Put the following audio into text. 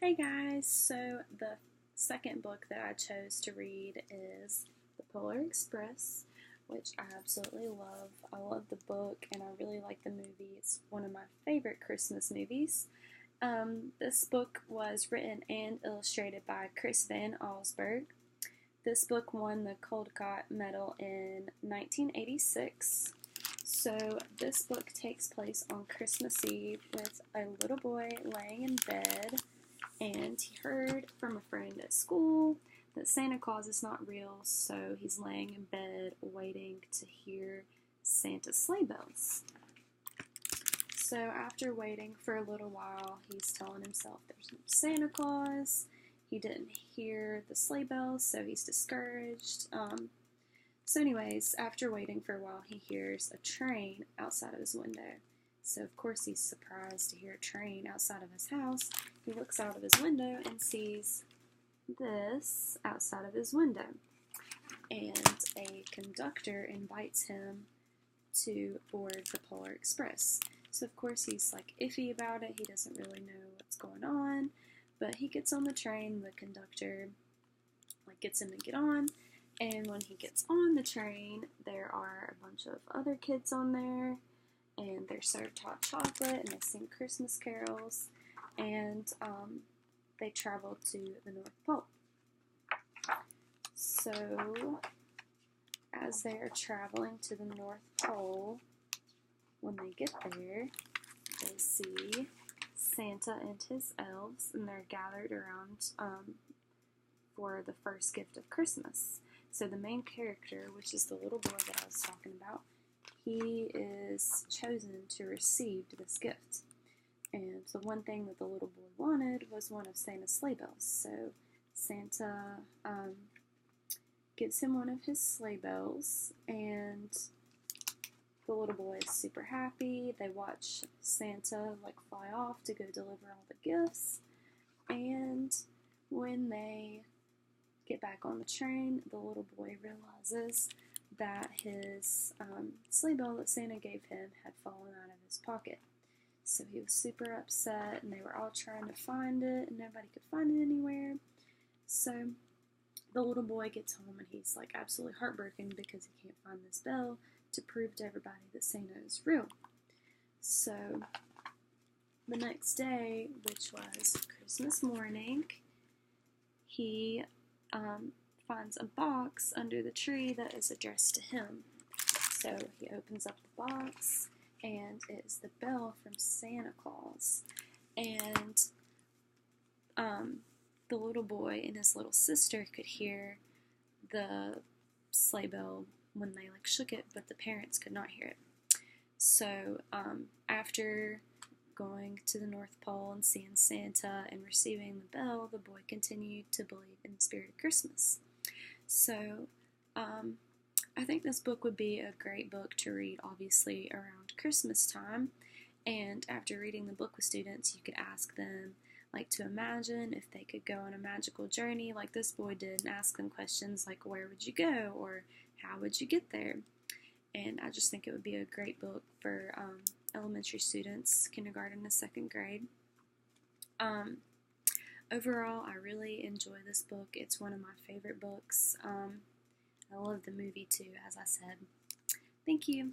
Hey guys, so the second book that I chose to read is The Polar Express, which I absolutely love. I love the book and I really like the movie. It's one of my favorite Christmas movies. This book was written and illustrated by Chris Van Allsburg. This book won the Caldecott Medal in 1986. So this book takes place on Christmas Eve with a little boy laying in bed, and he heard from a friend at school that Santa Claus is not real, so he's laying in bed waiting to hear Santa's sleigh bells. So after waiting for a little while, he's telling himself there's no Santa Claus. He didn't hear the sleigh bells, so he's discouraged. So anyways, after waiting for a while, he hears a train outside of his window. So of course he's surprised to hear a train outside of his house. He looks out of his window and sees this outside of his window. And a conductor invites him to board the Polar Express. So of course he's like iffy about it. He doesn't really know what's going on. But he gets on the train. The conductor gets him to get on. And when he gets on the train, there are a bunch of other kids on there. And they're served hot chocolate, and they sing Christmas carols, and they travel to the North Pole. So, as they are traveling to the North Pole, when they get there, they see Santa and his elves, and they're gathered around for the first gift of Christmas. So the main character, which is the little boy that I was talking about, he is chosen to receive this gift. And the one thing that the little boy wanted was one of Santa's sleigh bells. So Santa gives him one of his sleigh bells, and the little boy is super happy. They watch Santa fly off to go deliver all the gifts. And when they get back on the train, the little boy realizes that his sleigh bell that Santa gave him had fallen out of his pocket. So he was super upset, and they were all trying to find it, and nobody could find it anywhere. So the little boy gets home, and he's absolutely heartbroken because he can't find this bell to prove to everybody that Santa is real. So the next day, which was Christmas morning, he finds a box under the tree that is addressed to him. So he opens up the box, and it's the bell from Santa Claus. And the little boy and his little sister could hear the sleigh bell when they shook it, but the parents could not hear it. So after going to the North Pole and seeing Santa and receiving the bell, the boy continued to believe in the spirit of Christmas. So, I think this book would be a great book to read, obviously, around Christmas time. And after reading the book with students, you could ask them, to imagine if they could go on a magical journey like this boy did, and ask them questions like, where would you go, or how would you get there? And I just think it would be a great book for elementary students, kindergarten to second grade. Overall, I really enjoy this book. It's one of my favorite books. I love the movie too, as I said. Thank you.